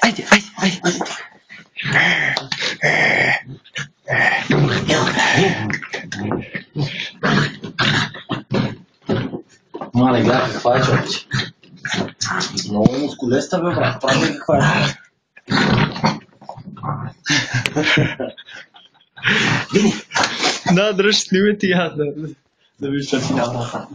Айде. Мале, гледай каква е, човече. Много мускулеста, бе, брат. Прави каква е. Вини. Да, дръж, снимай ти аз, да виж, че си няма.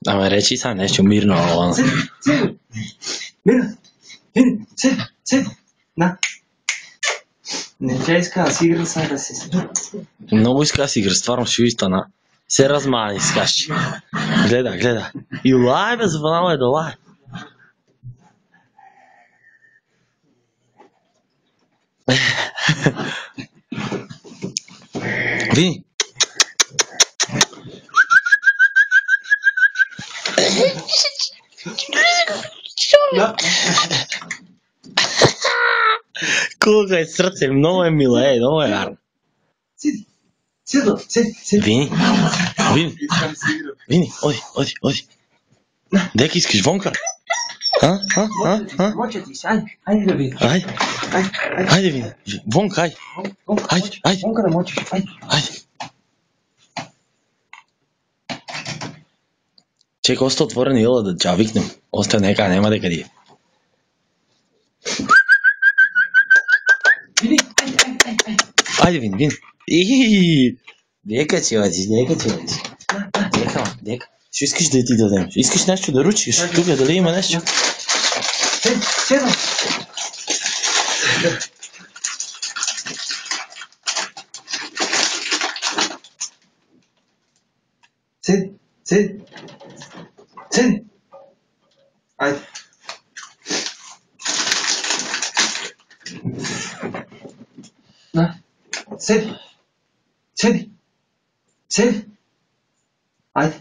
Ама речи са нещо мирно, ала. Седи. Мира. Вини. Седи. На. Не тя иска да си игра сега да си седи. Много иска да си игра, стварно ще ви стана. Се размани, скачи. Гледа. И лай, бе, звънало е да лай. Вини. Да. Колко е сърце, много е мила, много е гарна. Седи. Вини, оди. Дека искаш вонка? Моча ти се, айде да видиш. Айде, Вини, вонка, айде. Вонка да мочиш, Айде. Чекай, оста отворена ела да тя викнем. Оста нека, няма дека ди. Вини, Айде, Вини. Дека че одиш. Дека. Ще искаш да ти дадем? Искаш нещо да ручиш? Тук дали има нещо? Седи. Седи. Айде. На. Седи. Айде.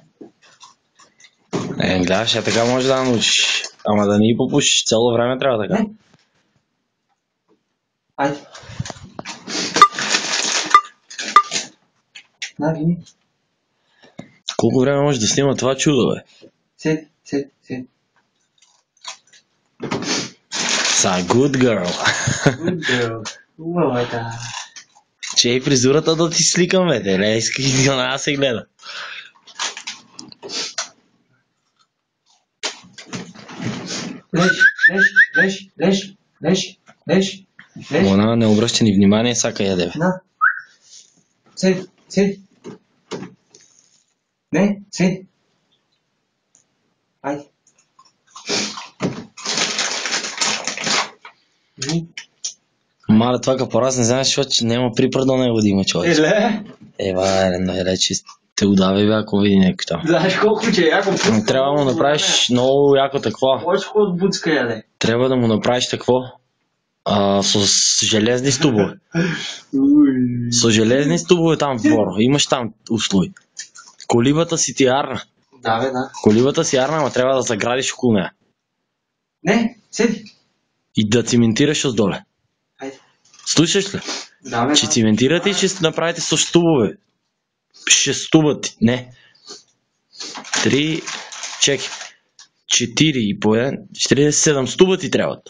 Гледаш, така може да научиш. Ама да ни попушиш цяло време трябва така. Айде. На, Вини. Колко време може да снима това чудо, бе? Седи. Са, good girl. Good girl. Хубаво е та. Че и фризурата да ти сликам, бе, не исках и да се гледа. Леш. Она не обръща ни внимание, сака яде, бе. На. Седи. Не, седи. Айде. Мале, това капораз не знаеш, защото че няма припър до него да има човек. Еле, че те удави, бе, ако види нещо. Знаеш колко че яко пуска. Трябва да му направиш много яко такова. По-скоро от буцка яде. Трябва да му направиш такво. С железни стубове. С железни стубове там в двора. Имаш там услуги. Колибата си ти арна. Да. Колибата си арна, ама трябва да заградиш около нея. Не, седи. И да циментираш отдоле. Айде. Слушаш ли? Да. Че циментирате и ще направите с стубове. Ще стубат. Не. 3, чекай. 4 и по 1. 47 стуба ти трябват.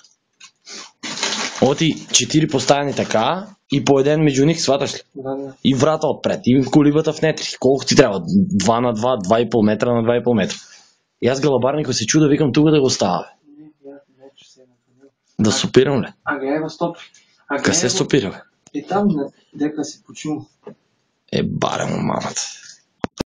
Оти 4 поставени така и по един между них, сваташ ли? Да. И врата отпред, и колибата внетри. Колко ти трябва? 2 на 2, 2,5 метра на 2,5 метра. И аз галабарнико се чуда, викам тук да го оставя. Да стопирам ли? Гледай го стопи. Къде се стопира, бе? И там дека се почува. Баре му мамата.